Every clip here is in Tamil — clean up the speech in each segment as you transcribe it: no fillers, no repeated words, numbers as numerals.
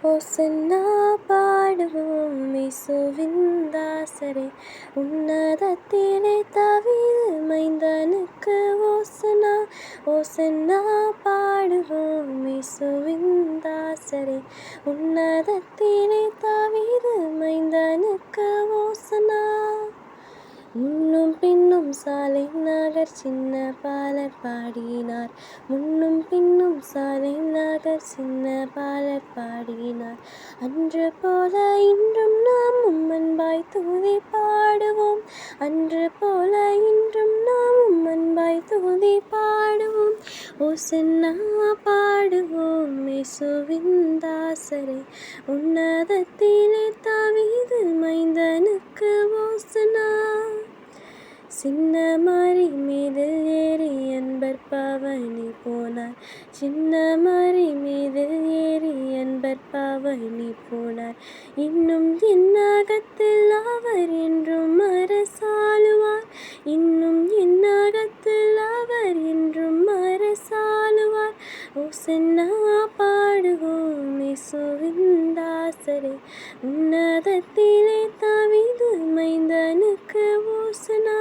ஓசன்னா பாடுவோம் இயேசுவின் தாசரே, உன்னதத்திலே தாவீது மைந்தனுக்கு ஓசன்னா. ஓசன்னா பாடுவோம் இயேசுவின் தாசரே, உன்னதத்திலே தாவீது மைந்தனுக்கு ஓசன்னா. முன்னும் பின்னும் சாலை நகர் சின்ன பாலர் பாடினார், முன்னும் பின்னும் சாலை நகர் சின்ன பாலர் பாடினார். அன்று போல இன்றும் நாமும் அன்பாய் துதி பாடுவோம், அன்று போல இன்றும் நாமும் அன்பாய் துதி பாடுவோம். ஓசன்னா பாடுவோம் இயேசுவின் தாசரே, உன்னதத்திலே தாவீது மைந்தனுக்கு ஓசன்னா. சின்ன மரி மீதில் ஏறி அன்பர் பவனி போனார், சின்ன மரி மீதில் ஏறி அன்பர் பவனி போனார். இன்னும் என் அகத்தில் அவர் என்றும் அரசாளுவார், இன்னும் என் அகத்தில் அவர் என்றும் அரசாளுவார். ஓசன்னா பாடுவோம் இயேசுவின் தாசரே, உன்னதத்திலே தாவீது மைந்தனுக்கு ஓசன்னா.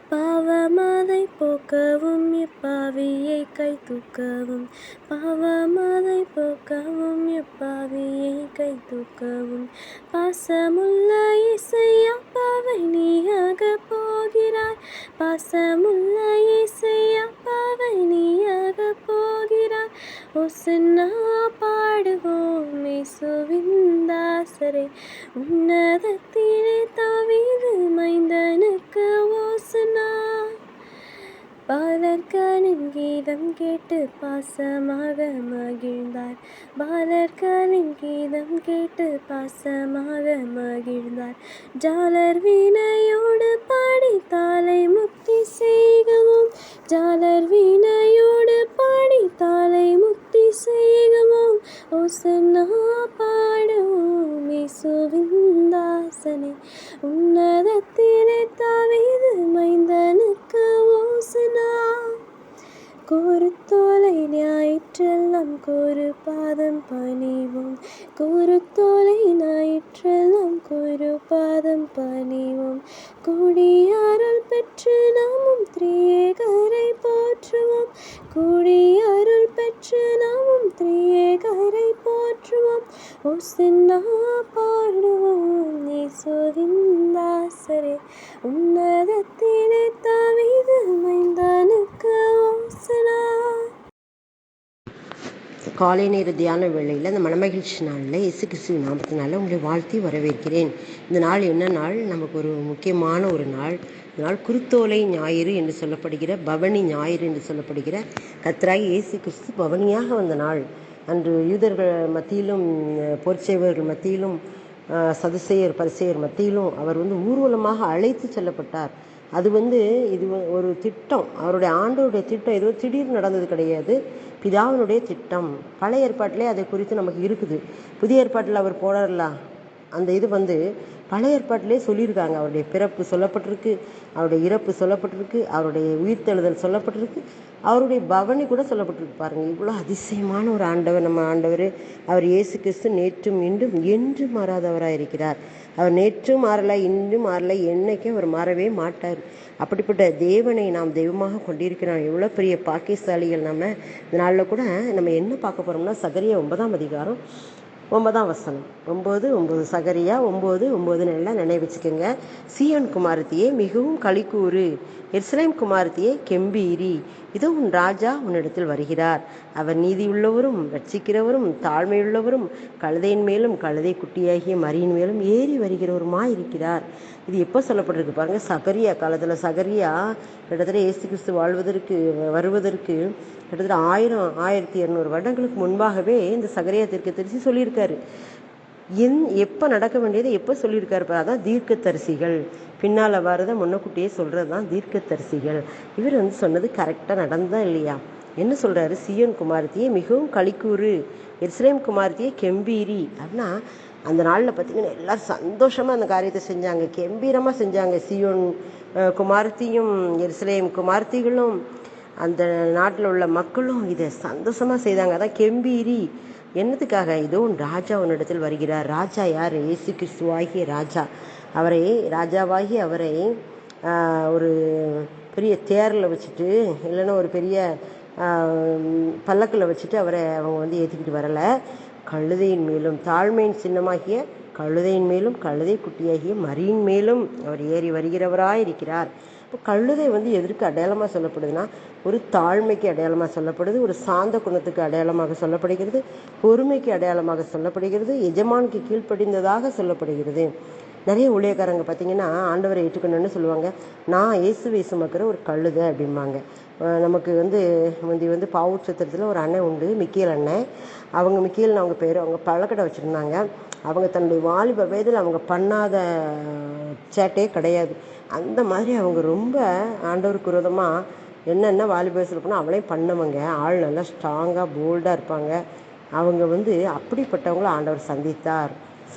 பாவமதை போக்கவும் எப்பாவியை கை தூக்கவும், பாவமதை போக்கவும் எப்பாவியை கை தூக்கவும். பாசமுள்ள இயேசையா பவனியாக போகிறார், பாசமுள்ள இயேசையா பவனியாக போகிறார். ஓசன்னா பாடுவோம் இயேசுவின் தாசரே, உன்னதத்திலே தாவீது மைந்தனுக்கு ஓசன்னா. பாலர்களின் கீதம் கேட்டு பாசமாக மகிழ்ந்தார், பாலர்களின் கீதம் கேட்டு பாசமாக மகிழ்ந்தார். ஜாலர் வீணையோடு பாடி தாளை முக்தி செய்கவும், ஜாலர் வீணையோடு பாடி தாளை முக்தி செய்கவும். ஓசன்னா பாடுவோம் இயேசுவின் தாசனே, உன்னதத்திலே தாவீது மைந்தனுக்கு ஓசன்னா. கூறுத்தோலை ஞாயிற்றெல்லாம் கூறு பாதம் பணிவோம், கூறுத்தோலை ஞாயிற்றெல்லாம் கூறு பாதம் பணிவோம். கூடியருள் பெற்று நாமும் திரியேகரை போற்றுவோம், கூடியருள் பெற்று நாமும் திரியேகரை போற்றுவோம். ஓசன்னா பாடுவோம் இயேசுவின் தாசரே, உன்னதத்திலே தாவீது மைந்தனுக்கு ஓசன்னா. காலை நேர தியான வேளையில் அந்த மனமகிழ்ச்சி நாளில் இயேசு கிறிஸ்துவ நாமத்தினால உங்களை வாழ்த்தி வரவேற்கிறேன். இந்த நாள் என்ன நாள்? நமக்கு ஒரு முக்கியமான ஒரு நாள். இந்த நாள் குருத்தோலை ஞாயிறு என்று சொல்லப்படுகிற, பவனி ஞாயிறு என்று சொல்லப்படுகிற கர்த்தராகிய இயேசு கிறிஸ்து பவனியாக வந்த நாள். அன்று யூதர்கள் மத்தியிலும் போர்ச்சேவர்கள் மத்தியிலும் சதுசேயர் பரிசேயர் மத்தியிலும் அவர் ஊர்வலமாக அழைத்து செல்லப்பட்டார். அது இது ஒரு திட்டம், அவருடைய ஆண்டவருடைய திட்டம். இது திடீர்னு நடந்தது கிடையாது, பிதாவினுடைய திட்டம். பழைய ஏற்பாட்டிலே அதை குறித்து நமக்கு இருக்குது. புதிய ஏற்பாட்டில் அவர் போனார்ல, அந்த இது பழைய ஏற்பாட்டிலே சொல்லியிருக்காங்க. அவருடைய பிறப்பு சொல்லப்பட்டிருக்கு, அவருடைய இறப்பு சொல்லப்பட்டிருக்கு, அவருடைய உயிர்த்தெழுதல் சொல்லப்பட்டிருக்கு, அவருடைய பவனி கூட சொல்லப்பட்டிருக்கு. பாருங்கள், இவ்வளோ அதிசயமான ஒரு ஆண்டவர் நம்ம ஆண்டவர். அவர் இயேசு கிறிஸ்து நேற்றும் இன்றும் என்றும் மாறாதவராக இருக்கிறார். அவர் நேற்றும் மாறலை, இன்றும் மாறலை, என்னைக்கும் அவர் மாறவே மாட்டார். அப்படிப்பட்ட தேவனை நாம் தெய்வமாக கொண்டிருக்கிறோம். எவ்வளோ பெரிய பாக்கியசாலிகள் நம்ம. இந்த நாளில் கூட நம்ம என்ன பார்க்க போகிறோம்னா, சகரியா 9ஆம் அதிகாரம் 9ஆம் வசனம். 9:9 சகரியா 9:9 எல்லாம் நினைவு வச்சுக்கோங்க. சீயோன் குமாரத்தியே மிகவும் களிக்கூறு, எருசலேம் குமாரத்தியே கெம்பீரி, இதோ உன் ராஜா உன்னிடத்தில் வருகிறார். அவர் நீதியுள்ளவரும் ரட்சிக்கிறவரும் தாழ்மையுள்ளவரும் கழுதையின் மேலும் கழுதை குட்டியாகிய மரியின் மேலும் ஏறி வருகிறவருமாயிருக்கிறார். இது எப்போ சொல்லப்பட்டிருக்கு பாருங்க, சகரியா காலத்தில். சகரியா கிட்டத்தட்ட இயேசு கிறிஸ்து வருவதற்கு கிட்டத்தட்ட 1200 வருடங்களுக்கு முன்பாகவே இந்த சகரியா தீர்க்கதரிசி சொல்லியிருக்காரு. எப்போ நடக்க வேண்டியதை எப்போ சொல்லியிருக்காரு பாரு. அதான் தீர்க்கதரிசிகள். பின்னால் வரதை முன்னக்கூட்டியே சொல்கிறது தான் தீர்க்கதரிசிகள். இவர் சொன்னது கரெக்டாக நடந்தா இல்லையா? என்ன சொல்கிறாரு? சீயோன் குமாரத்தியே மிகவும் களிக்கூறு, எருசலேம் குமாரத்தியே கெம்பீரி. அப்படின்னா அந்த நாளில் பார்த்திங்கன்னா எல்லோரும் சந்தோஷமாக அந்த காரியத்தை செஞ்சாங்க, கெம்பீரமாக செஞ்சாங்க. சீயோன் குமாரத்தியும் எருசலேம் குமாரத்திகளும் அந்த நாட்டில் உள்ள மக்களும் இதை சந்தோஷமாக செய்தாங்க. அதான் கெம்பீரி என்னத்துக்காக, இதோ ராஜாவினிடத்தில் வருகிறார். ராஜா யார்? இயேசு கிறிஸ்துவாகிய ராஜா. அவரை ராஜாவாகி அவரை ஒரு பெரிய தேரில் வச்சுட்டு, இல்லைன்னா ஒரு பெரிய பல்லக்கில் வச்சுட்டு அவரை அவங்க வந்து ஏற்றிக்கிட்டு வரலை. கழுதையின் மேலும், தாழ்மையின் சின்னமாகிய கழுதையின் மேலும், கழுதை குட்டியாகிய மரியின் மேலும் அவர் ஏறி வருகிறவராய் இருக்கிறார். இப்போ கழுதை வந்து எதற்கு அடையாளமாக சொல்லப்படுதுன்னா, ஒரு தாழ்மைக்கு அடையாளமாக சொல்லப்படுது, ஒரு சாந்த குணத்துக்கு அடையாளமாக சொல்லப்படுகிறது, பொறுமைக்கு அடையாளமாக சொல்லப்படுகிறது, எஜமானுக்கு கீழ்ப்படிந்ததாக சொல்லப்படுகிறது. நிறைய ஊழியக்காரங்க பார்த்தீங்கன்னா ஆண்டவரை ஏற்றுக்கணும்னு சொல்லுவாங்க, நான் இயேசுவை சுமக்கிற ஒரு கழுதை அப்படிம்பாங்க. நமக்கு வந்து முந்தி வந்து பாவூர் சத்திரத்தில் ஒரு அண்ணன் உண்டு, மிக்கேல் அண்ணன். அவங்க மிக்கேல்னு அவங்க பேர். அவங்க பழக்கடை வச்சுருந்தாங்க. அவங்க தன்னுடைய வாலிப வயதில் அவங்க பண்ணாத சேட்டையே கிடையாது. அந்த மாதிரி அவங்க ரொம்ப ஆண்டவருக்கு விரோதமாக என்னென்ன வாலிப வயசில் போனால் அவளையும் பண்ணவங்க. ஆள் நல்லா ஸ்ட்ராங்காக போல்டாக இருப்பாங்க. அவங்க வந்து அப்படிப்பட்டவங்கள ஆண்டவர்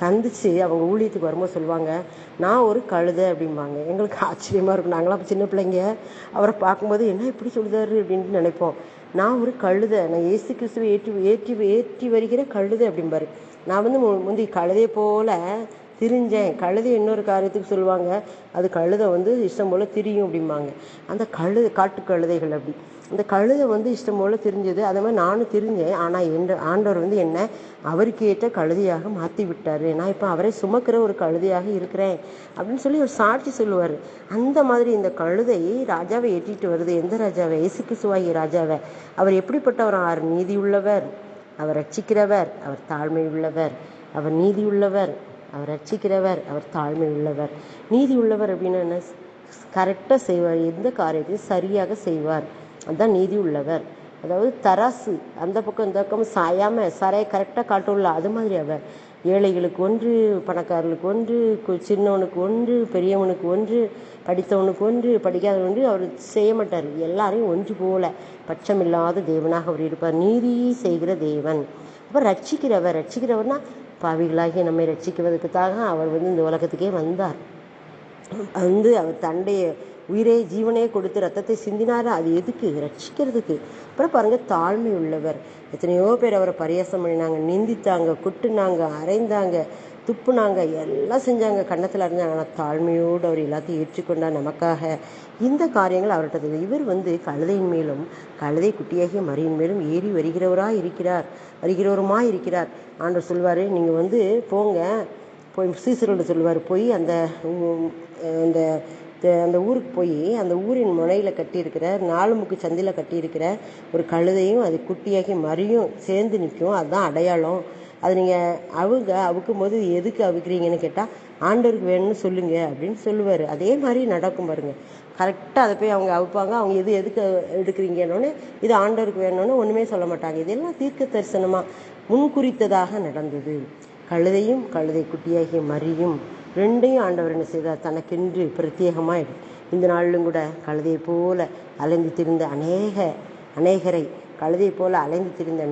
சந்தித்து அவங்க ஊழியத்துக்கு வரும்போது சொல்லுவாங்க, நான் ஒரு கழுதை அப்படிம்பாங்க. எங்களுக்கு ஆச்சரியமாக இருக்கும். நாங்களாம் சின்ன பிள்ளைங்க அவரை பார்க்கும்போது என்ன இப்படி சொல்லுதாரு அப்படின்ட்டு நினைப்போம். நான் ஒரு கழுதை, நான் இயேசு கிறிஸ்துவை ஏற்றி வருகிற கழுதை அப்படிம்பாரு. நான் வந்து முந்தி கழுதையை போல் திரிஞ்சேன். கழுதை இன்னொரு காரியத்துக்கு சொல்லுவாங்க, அது கழுதை வந்து இஷ்டம் போல் திரியும் அப்படிம்பாங்க. அந்த காட்டு கழுதைகள் அப்படி. அந்த கழுதை வந்து இஷ்டம் போல் திரிஞ்சது. அதே மாதிரி நானும் திரிஞ்சேன். ஆனால் ஆண்டவர் வந்து என்ன அவருக்கு ஏற்ற கழுதையாக மாற்றி விட்டார். நான் இப்போ அவரை சுமக்கிற ஒரு கழுதையாக இருக்கிறேன் அப்படின்னு சொல்லி ஒரு சாட்சி சொல்லுவார். அந்த மாதிரி இந்த கழுதை ராஜாவை ஏற்றிட்டு வருது. எந்த ராஜாவை? இயேசு கிறிஸ்துவாகிய ராஜாவை. அவர் எப்படிப்பட்டவர்? அவர் நீதி உள்ளவர், அவர் ரட்சிக்கிறவர், அவர் தாழ்மை உள்ளவர், அவர் நீதி உள்ளவர், அவர் ரட்சிக்கிறவர், அவர் தாழ்மை உள்ளவர். நீதி உள்ளவர் அப்படின்னா என்ன? கரெக்டாக செய்வார், எந்த காரியத்தையும் சரியாக செய்வார், அதுதான் நீதி உள்ளவர். அதாவது தராசு அந்த பக்கம் இந்த பக்கம் சாயாமல் சரையை கரெக்டாக காட்டும்ல, அது மாதிரி அவர். ஏழைகளுக்கு ஒன்று, பணக்காரர்களுக்கு ஒன்று, சின்னவனுக்கு ஒன்று, பெரியவனுக்கு ஒன்று, படித்தவனுக்கு ஒன்று, படிக்காதவன் ஒன்று. அவர் செய்ய மாட்டார். எல்லாரையும் ஒன்று போல பட்சமில்லாத தேவனாக அவர் இருப்பார். நீதி செய்கிற தேவன். அப்போ ரட்சிக்கிறவர்னா பாவிகளாகிய நம்மை ரட்சிக்குவதற்காக அவர் வந்து இந்த உலகத்துக்கே வந்தார். வந்து அவர் தன்னுடைய உயிரே ஜீவனே கொடுத்து ரத்தத்தை சிந்தினார். அது எதுக்கு? ரட்சிக்கிறதுக்கு. அப்புறம் பாருங்கள், தாழ்மை உள்ளவர். எத்தனையோ பேர் அவரை பரியாசம் பண்ணினாங்க, நிந்தித்தாங்க, குட்டுனாங்க, அரைந்தாங்க, துப்புனாங்க, எல்லாம் செஞ்சாங்க, கன்னத்தில் அறிஞ்சாங்க. ஆனால் தாழ்மையோடு அவர் எல்லாத்தையும் ஏற்றுக்கொண்டார் நமக்காக. இந்த காரியங்கள் அவர்கிட்ட தெரியும். இவர் வந்து கழுதையின் மேலும் கழுதை குட்டியாகிய மரியின் மேலும் ஏறி வருகிறவருமாய் இருக்கிறார். ஆண்டவர் சொல்வார், நீங்கள் வந்து போங்க, போய் சீசரோடு சொல்லுவார், போய் அந்த அந்த ஊருக்கு போய் அந்த ஊரின் முனையில் கட்டியிருக்கிற 4 முக்கு சந்தியில் கட்டியிருக்கிற ஒரு கழுதையும் அது குட்டியாகி மரியும் சேர்ந்து நிற்கும். அதுதான் அடையாளம். அது நீங்கள் அவுக்கும் போது எதுக்கு அவுக்கிறீங்கன்னு கேட்டால் ஆண்டவருக்கு வேணும்னு சொல்லுங்க அப்படின்னு சொல்லுவார். அதே மாதிரி நடக்கும் பாருங்க. கரெக்டாக அதை போய் அவங்க அவுப்பாங்க. அவங்க எதுக்கு எடுக்கிறீங்கன்னு, இது ஆண்டவருக்கு வேணும்னு ஒன்றுமே சொல்ல மாட்டாங்க. இதெல்லாம் தீர்க்க தரிசனமாக முன்குறித்ததாக நடந்தது. கழுதையும் கழுதை குட்டியாகிய மரியும் ரெண்டையும் ஆண்டவர் என்ன செய்தார்? தனக்கென்று பிரத்யேகமாக இந்த நாளிலும் கூட கழுதையை போல அலைந்து திரிந்த அநேகரை, கழுதை போல அலைந்து திரிந்த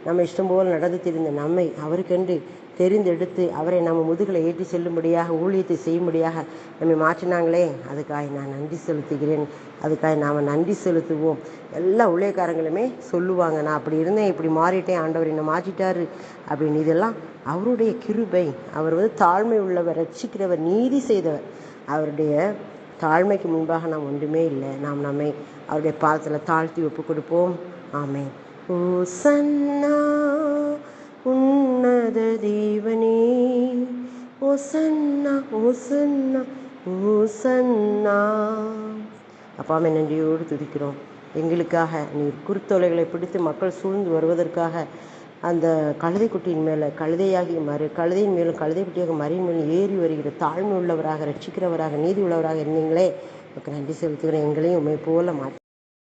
நம்ம இஷ்டம் போல் நடந்து திரிந்த நம்மை அவருக்கென்று தெரிந்தெடுத்து அவரை நம்ம முதுகலை ஏற்றி செல்லும்படியாக ஊழியத்தை செய்யும்படியாக நம்மை மாற்றினாங்களே, அதுக்காக நான் நன்றி செலுத்துகிறேன். அதுக்காக நாம் நன்றி செலுத்துவோம். எல்லா ஊழியக்காரங்களுமே சொல்லுவாங்க, நான் அப்படி இருந்தேன், இப்படி மாறிட்டேன், ஆண்டவர் என்னை மாற்றிட்டாரு அப்படின்னு. இதெல்லாம் அவருடைய கிருபை. அவர் வந்து தாழ்மை உள்ளவர், ரட்சிக்கிறவர், நீதி செய்தவர். அவருடைய தாழ்மைக்கு முன்பாக நாம் ஒன்றுமே இல்லை. நாம் நம்மை அவருடைய பாதத்தில் தாழ்த்தி ஒப்பு கொடுப்போம். ஆமென். ஓசன்னா உன்னத தேவனே, ஓசன்னா ஓசன்னா ஓசன்னா. அப்பாமே, நன்றியோடு துதிக்கிறோம். எங்களுக்காக நீர் குருத்தோலைகளை பிடித்து மக்கள் சூழ்ந்து வருவதற்காக அந்த கழுதை குட்டியின் மேலே கழுதையின் மேலும் கழுதை குட்டியாக மரியின் மேலும் ஏறி வருகிற தாழ்மை உள்ளவராக, ரட்சிக்கிறவராக, நீதி உள்ளவராக இருந்தீங்களே, எனக்கு நன்றி செலுத்துகிறேன். எங்களையும் உண்மை போல மாற்றி